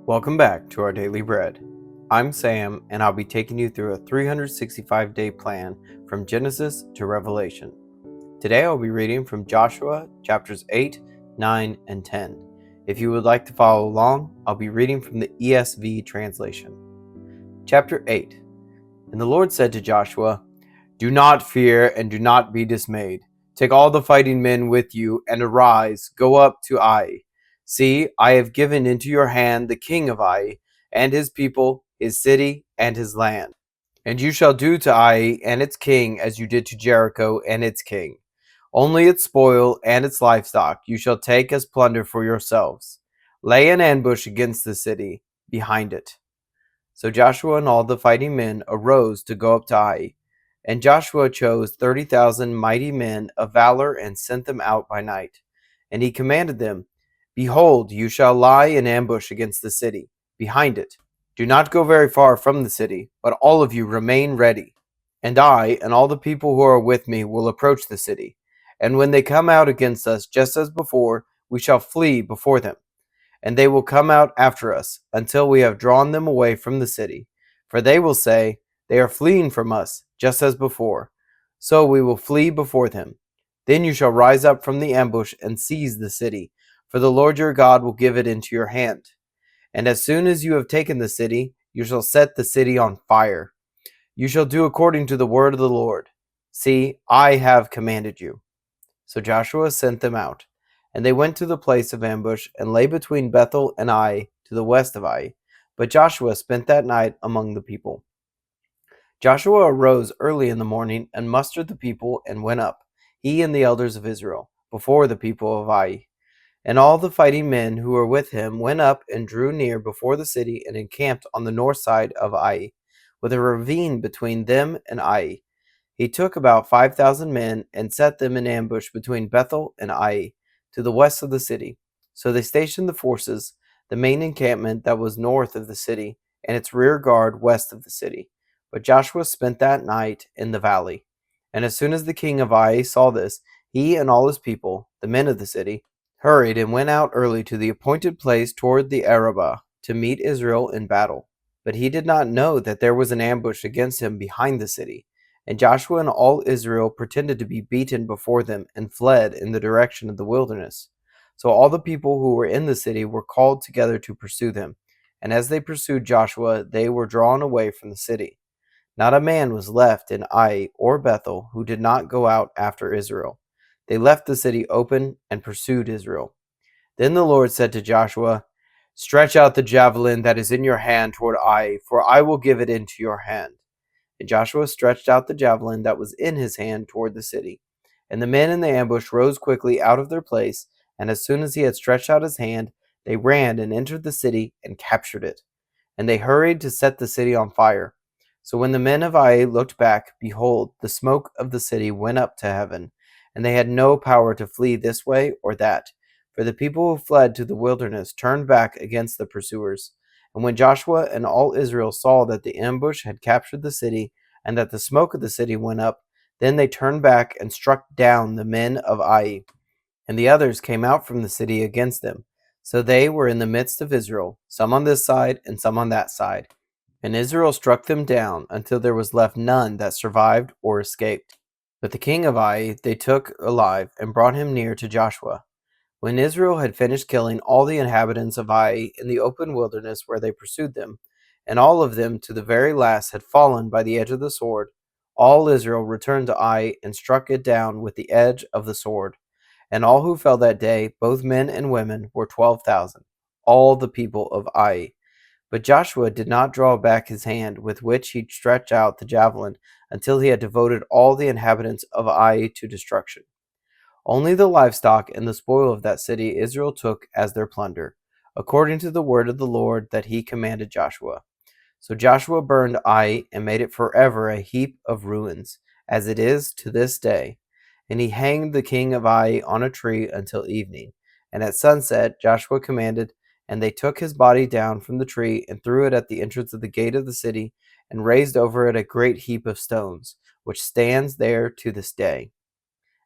Welcome back to our Daily Bread. I'm Sam, and I'll be taking you through a 365-day plan from Genesis to Revelation. Today I'll be reading from Joshua chapters 8, 9, and 10. If you would like to follow along, I'll be reading from the ESV translation. Chapter 8. And the Lord said to Joshua, "Do not fear and do not be dismayed. Take all the fighting men with you and arise, go up to Ai. See, I have given into your hand the king of Ai, and his people, his city, and his land. And you shall do to Ai and its king as you did to Jericho and its king. Only its spoil and its livestock you shall take as plunder for yourselves. Lay an ambush against the city, behind it." So Joshua and all the fighting men arose to go up to Ai. And Joshua chose 30,000 mighty men of valor and sent them out by night. And he commanded them, "Behold, you shall lie in ambush against the city, behind it. Do not go very far from the city, but all of you remain ready. And I and all the people who are with me will approach the city. And when they come out against us just as before, we shall flee before them. And they will come out after us until we have drawn them away from the city. For they will say, 'They are fleeing from us, just as before.' So we will flee before them. Then you shall rise up from the ambush and seize the city, for the Lord your God will give it into your hand. And as soon as you have taken the city, you shall set the city on fire. You shall do according to the word of the Lord. See, I have commanded you." So Joshua sent them out. And they went to the place of ambush, and lay between Bethel and Ai, to the west of Ai. But Joshua spent that night among the people. Joshua arose early in the morning, and mustered the people, and went up, he and the elders of Israel, before the people of Ai. And all the fighting men who were with him went up and drew near before the city, and encamped on the north side of Ai, with a ravine between them and Ai. He took about 5,000 men, and set them in ambush between Bethel and Ai, to the west of the city. So they stationed the forces, the main encampment that was north of the city, and its rear guard west of the city. But Joshua spent that night in the valley. And as soon as the king of Ai saw this, he and all his people, the men of the city, hurried and went out early to the appointed place toward the Arabah, to meet Israel in battle. But he did not know that there was an ambush against him behind the city. And Joshua and all Israel pretended to be beaten before them, and fled in the direction of the wilderness. So all the people who were in the city were called together to pursue them. And as they pursued Joshua, they were drawn away from the city. Not a man was left in Ai or Bethel who did not go out after Israel. They left the city open and pursued Israel. Then the Lord said to Joshua, "Stretch out the javelin that is in your hand toward Ai, for I will give it into your hand." And Joshua stretched out the javelin that was in his hand toward the city. And the men in the ambush rose quickly out of their place, and as soon as he had stretched out his hand, they ran and entered the city and captured it. And they hurried to set the city on fire. So when the men of Ai looked back, behold, the smoke of the city went up to heaven, and they had no power to flee this way or that. For the people who fled to the wilderness turned back against the pursuers. And when Joshua and all Israel saw that the ambush had captured the city, and that the smoke of the city went up, then they turned back and struck down the men of Ai. And the others came out from the city against them. So they were in the midst of Israel, some on this side and some on that side. And Israel struck them down until there was left none that survived or escaped. But the king of Ai they took alive, and brought him near to Joshua. When Israel had finished killing all the inhabitants of Ai in the open wilderness where they pursued them, and all of them to the very last had fallen by the edge of the sword, all Israel returned to Ai and struck it down with the edge of the sword. And all who fell that day, both men and women, were 12,000, all the people of Ai. But Joshua did not draw back his hand with which he stretched out the javelin until he had devoted all the inhabitants of Ai to destruction. Only the livestock and the spoil of that city Israel took as their plunder, according to the word of the Lord that he commanded Joshua. So Joshua burned Ai and made it forever a heap of ruins, as it is to this day. And he hanged the king of Ai on a tree until evening. And at sunset Joshua commanded, and they took his body down from the tree and threw it at the entrance of the gate of the city, and raised over it a great heap of stones, which stands there to this day.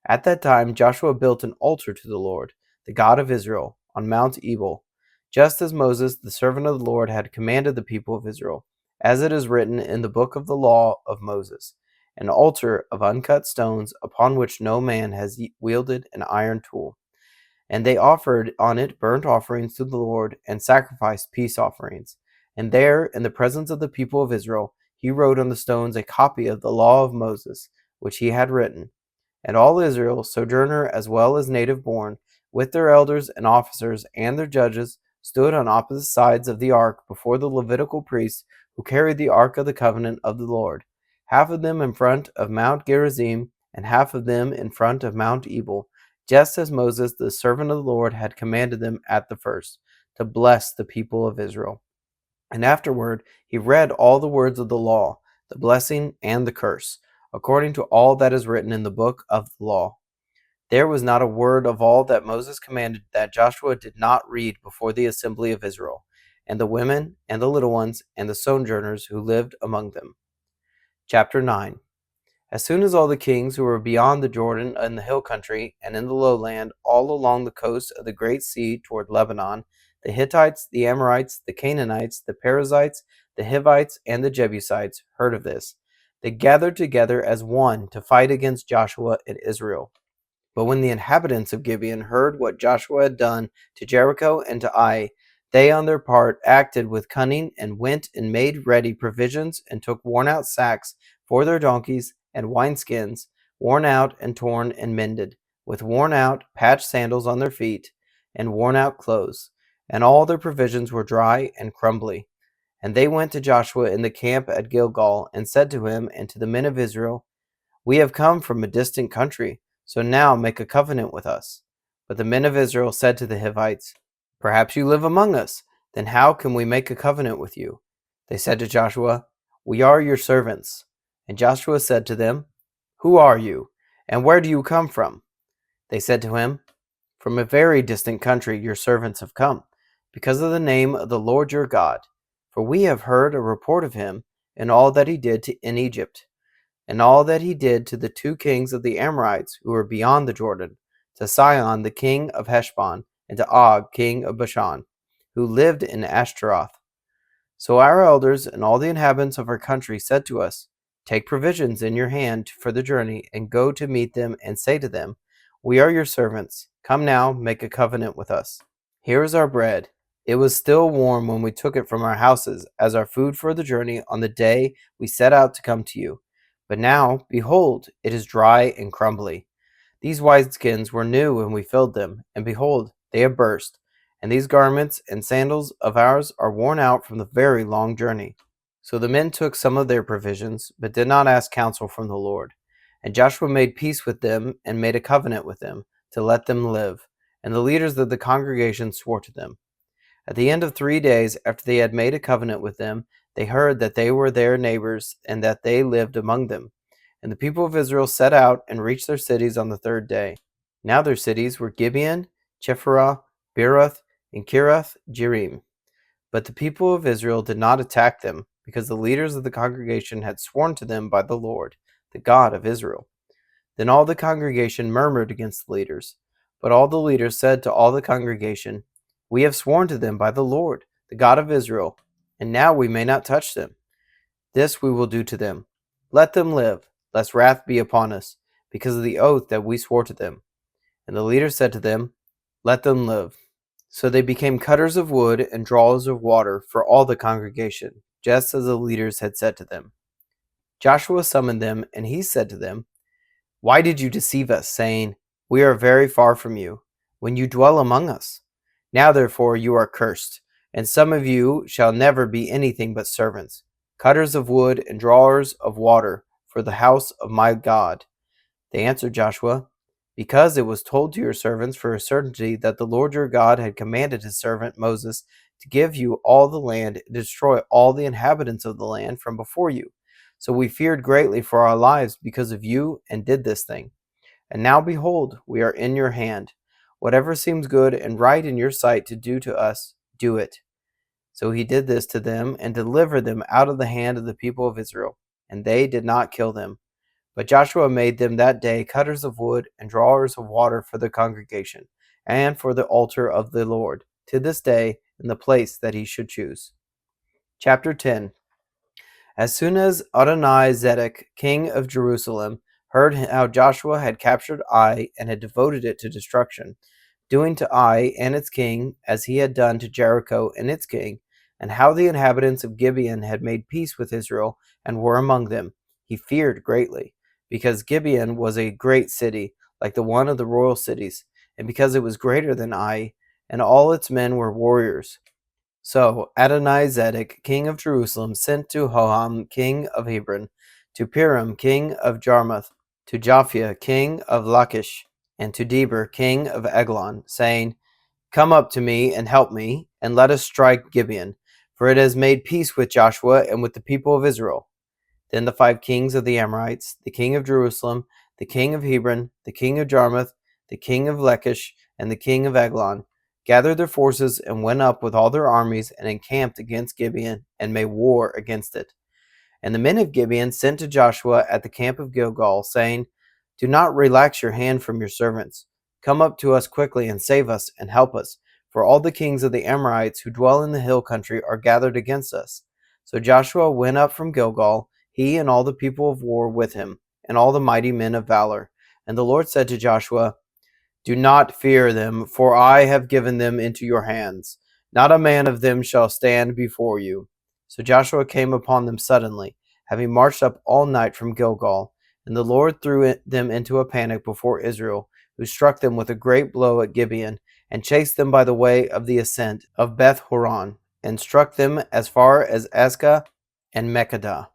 At that time Joshua built an altar to the Lord, the God of Israel, on Mount Ebal. just as Moses, the servant of the Lord, had commanded the people of Israel, as it is written in the book of the law of Moses, an altar of uncut stones upon which no man has wielded an iron tool. And they offered on it burnt offerings to the Lord and sacrificed peace offerings. And there, in the presence of the people of Israel, he wrote on the stones a copy of the law of Moses, which he had written. And all Israel, sojourner as well as native born, with their elders and officers and their judges, stood on opposite sides of the ark before the Levitical priests who carried the ark of the covenant of the Lord, half of them in front of Mount Gerizim, and half of them in front of Mount Ebal, just as Moses, the servant of the Lord, had commanded them at the first, to bless the people of Israel. And afterward he read all the words of the law, the blessing and the curse, according to all that is written in the book of the law. There was not a word of all that Moses commanded that Joshua did not read before the assembly of Israel, and the women, and the little ones, and the sojourners who lived among them. Chapter 9. As soon as all the kings who were beyond the Jordan in the hill country and in the lowland, all along the coast of the great sea toward Lebanon, the Hittites, the Amorites, the Canaanites, the Perizzites, the Hivites, and the Jebusites heard of this, they gathered together as one to fight against Joshua and Israel. But when the inhabitants of Gibeon heard what Joshua had done to Jericho and to Ai, they on their part acted with cunning and went and made ready provisions and took worn-out sacks for their donkeys and wineskins, worn out and torn and mended, with worn-out patched sandals on their feet and worn-out clothes. And all their provisions were dry and crumbly. And they went to Joshua in the camp at Gilgal and said to him and to the men of Israel, "We have come from a distant country, so now make a covenant with us." But the men of Israel said to the Hivites, "Perhaps you live among us. Then how can we make a covenant with you?" They said to Joshua, "We are your servants." And Joshua said to them, "Who are you, and where do you come from?" They said to him, "From a very distant country your servants have come, because of the name of the Lord your God. For we have heard a report of him, and all that he did in Egypt, and all that he did to the two kings of the Amorites who were beyond the Jordan, to Sihon the king of Heshbon, and to Og king of Bashan, who lived in Ashtaroth. So our elders and all the inhabitants of our country said to us, 'Take provisions in your hand for the journey, and go to meet them, and say to them, We are your servants. Come now, make a covenant with us. Here is our bread. It was still warm when we took it from our houses as our food for the journey on the day we set out to come to you. But now, behold, it is dry and crumbly. These wineskins were new when we filled them, and behold, they have burst. And these garments and sandals of ours are worn out from the very long journey.' So the men took some of their provisions, but did not ask counsel from the Lord. And Joshua made peace with them and made a covenant with them to let them live. And the leaders of the congregation swore to them. At the end of 3 days after they had made a covenant with them, they heard that they were their neighbors and that they lived among them. And the people of Israel set out and reached their cities on the third day. Now their cities were Gibeon, Chephirah, Beeroth, and Kiriath Jearim. But the people of Israel did not attack them, because the leaders of the congregation had sworn to them by the Lord, the God of Israel. Then all the congregation murmured against the leaders. But all the leaders said to all the congregation, "We have sworn to them by the Lord, the God of Israel, and now we may not touch them. This we will do to them. Let them live, lest wrath be upon us, because of the oath that we swore to them." And the leaders said to them, "Let them live." So they became cutters of wood and drawers of water for all the congregation, just as the leaders had said to them. Joshua summoned them, and he said to them, "Why did you deceive us, saying, 'We are very far from you,' when you dwell among us? Now therefore you are cursed, and some of you shall never be anything but servants, cutters of wood and drawers of water for the house of my God." They answered Joshua, "Because it was told to your servants for a certainty that the Lord your God had commanded his servant Moses to give you all the land and destroy all the inhabitants of the land from before you. So we feared greatly for our lives because of you and did this thing. And now behold, we are in your hand. Whatever seems good and right in your sight to do to us, do it." So he did this to them and delivered them out of the hand of the people of Israel, and they did not kill them. But Joshua made them that day cutters of wood and drawers of water for the congregation, and for the altar of the Lord, to this day, in the place that he should choose. Chapter 10. As soon as Adoni-Zedek, king of Jerusalem, heard how Joshua had captured Ai and had devoted it to destruction, doing to Ai and its king as he had done to Jericho and its king, and how the inhabitants of Gibeon had made peace with Israel and were among them, he feared greatly, because Gibeon was a great city, like the one of the royal cities, and because it was greater than Ai, and all its men were warriors. So Adoni-Zedek, king of Jerusalem, sent to Hoham, king of Hebron, to Piram, king of Jarmuth, to Japhia, king of Lachish, and to Deber, king of Eglon, saying, Come up to me and help me, and let us strike Gibeon, for it has made peace with Joshua and with the people of Israel. Then the 5 kings of the Amorites, the king of Jerusalem, the king of Hebron, the king of Jarmuth, the king of Lachish, and the king of Eglon, gathered their forces and went up with all their armies and encamped against Gibeon and made war against it. And the men of Gibeon sent to Joshua at the camp of Gilgal, saying, Do not relax your hand from your servants. Come up to us quickly and save us and help us, for all the kings of the Amorites who dwell in the hill country are gathered against us. So Joshua went up from Gilgal, he and all the people of war with him, and all the mighty men of valor. And the Lord said to Joshua, Do not fear them, for I have given them into your hands. Not a man of them shall stand before you. So Joshua came upon them suddenly, having marched up all night from Gilgal. And the Lord threw them into a panic before Israel, who struck them with a great blow at Gibeon, and chased them by the way of the ascent of Beth Horon, and struck them as far as Azekah and Makkedah.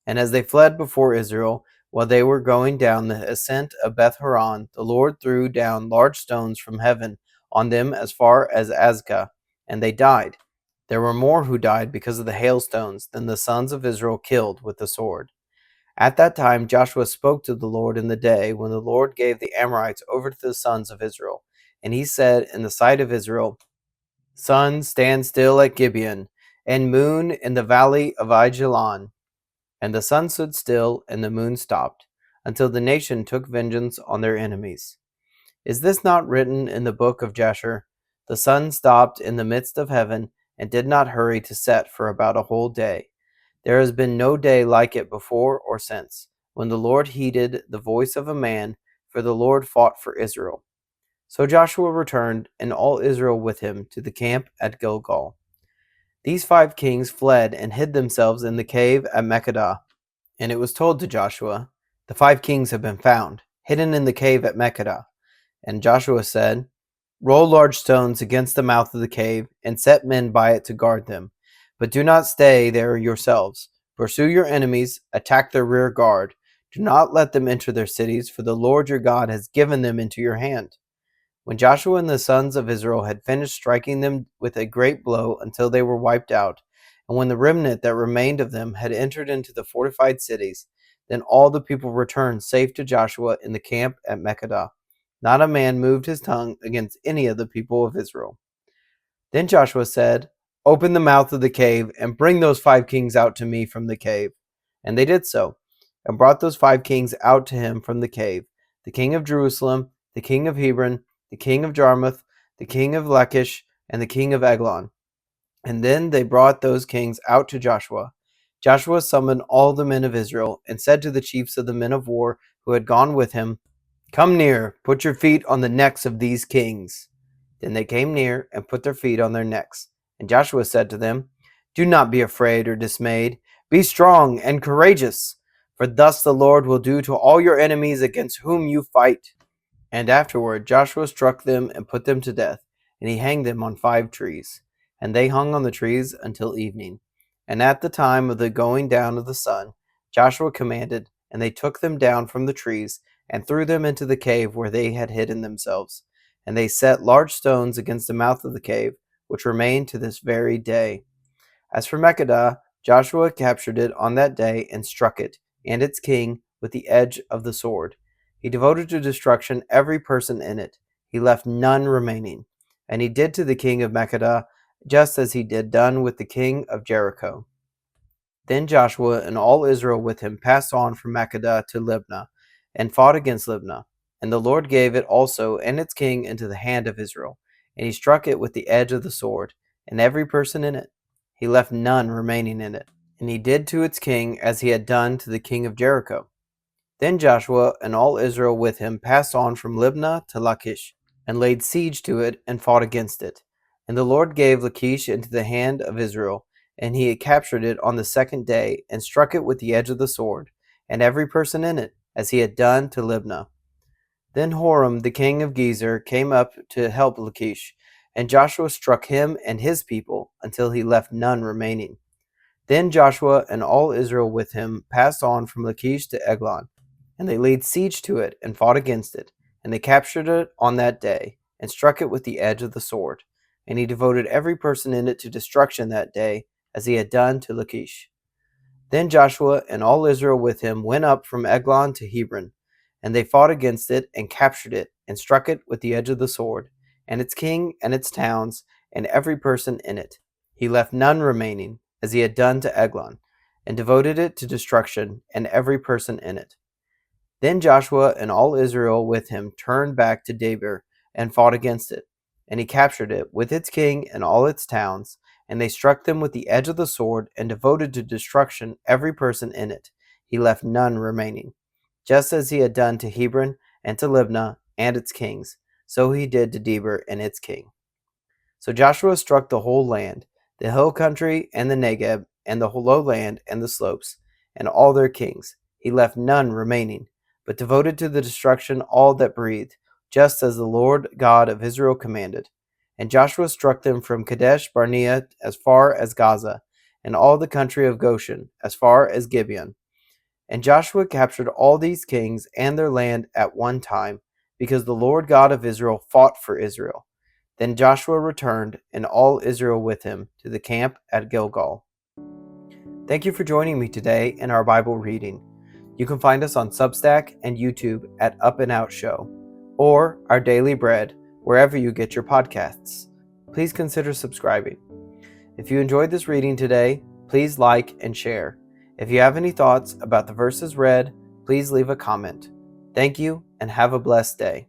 And as they fled before Israel, while they were going down the ascent of Beth Horon, the Lord threw down large stones from heaven on them as far as Azekah, and they died. There were more who died because of the hailstones than the sons of Israel killed with the sword. At that time Joshua spoke to the Lord in the day when the Lord gave the Amorites over to the sons of Israel. And he said in the sight of Israel, Sun, stand still at Gibeon, and moon in the valley of Aijalon. And the sun stood still, and the moon stopped, until the nation took vengeance on their enemies. Is this not written in the book of Jasher? The sun stopped in the midst of heaven, and did not hurry to set for about a whole day. There has been no day like it before or since, when the Lord heeded the voice of a man, for the Lord fought for Israel. So Joshua returned, and all Israel with him, to the camp at Gilgal. These 5 kings fled and hid themselves in the cave at Makkedah. And it was told to Joshua, The 5 kings have been found, hidden in the cave at Makkedah. And Joshua said, Roll large stones against the mouth of the cave, and set men by it to guard them. But do not stay there yourselves. Pursue your enemies, attack their rear guard. Do not let them enter their cities, for the Lord your God has given them into your hand. When Joshua and the sons of Israel had finished striking them with a great blow until they were wiped out, and when the remnant that remained of them had entered into the fortified cities, then all the people returned safe to Joshua in the camp at Makkedah. Not a man moved his tongue against any of the people of Israel. Then Joshua said, Open the mouth of the cave, and bring those 5 kings out to me from the cave. And they did so, and brought those 5 kings out to him from the cave, the king of Jerusalem, the king of Hebron, the king of Jarmuth, the king of Lachish, and the king of Eglon. And then they brought those kings out to Joshua. Joshua summoned all the men of Israel, and said to the chiefs of the men of war who had gone with him, Come near, put your feet on the necks of these kings. Then they came near, and put their feet on their necks. And Joshua said to them, Do not be afraid or dismayed. Be strong and courageous, for thus the Lord will do to all your enemies against whom you fight. And afterward Joshua struck them and put them to death, and he hanged them on 5 trees. And they hung on the trees until evening. And at the time of the going down of the sun, Joshua commanded, and they took them down from the trees, and threw them into the cave where they had hidden themselves. And they set large stones against the mouth of the cave, which remain to this very day. As for Makkedah, Joshua captured it on that day, and struck it, and its king, with the edge of the sword. He devoted to destruction every person in it. He left none remaining. And he did to the king of Makkedah just as he did done with the king of Jericho. Then Joshua and all Israel with him passed on from Makkedah to Libnah, and fought against Libnah. And the Lord gave it also and its king into the hand of Israel. And he struck it with the edge of the sword. and every person in it. He left none remaining in it. And he did to its king as he had done to the king of Jericho. Then Joshua and all Israel with him passed on from Libnah to Lachish, and laid siege to it, and fought against it. And the Lord gave Lachish into the hand of Israel, and he had captured it on the second day, and struck it with the edge of the sword, and every person in it, as he had done to Libnah. Then Horam the king of Gezer came up to help Lachish, and Joshua struck him and his people, until he left none remaining. Then Joshua and all Israel with him passed on from Lachish to Eglon, and they laid siege to it, and fought against it. And they captured it on that day, and struck it with the edge of the sword. And he devoted every person in it to destruction that day, as he had done to Lachish. Then Joshua and all Israel with him went up from Eglon to Hebron, and they fought against it, and captured it, and struck it with the edge of the sword, and its king, and its towns, and every person in it. He left none remaining, as he had done to Eglon, and devoted it to destruction, and every person in it. Then Joshua and all Israel with him turned back to Debir, and fought against it. And he captured it, with its king and all its towns, and they struck them with the edge of the sword, and devoted to destruction every person in it. He left none remaining. Just as he had done to Hebron, and to Libnah, and its kings, so he did to Debir and its king. So Joshua struck the whole land, the hill country, and the Negeb, and the lowland, and the slopes, and all their kings. He left none remaining, but devoted to the destruction all that breathed, just as the Lord God of Israel commanded. And Joshua struck them from Kadesh Barnea as far as Gaza, and all the country of Goshen as far as Gibeon. And Joshua captured all these kings and their land at one time, because the Lord God of Israel fought for Israel. Then Joshua returned, and all Israel with him, to the camp at Gilgal. Thank you for joining me today in our Bible reading. You can find us on Substack and YouTube at Up+Out Show, or Our Daily Bread, wherever you get your podcasts. Please consider subscribing. If you enjoyed this reading today, please like and share. If you have any thoughts about the verses read, please leave a comment. Thank you, and have a blessed day.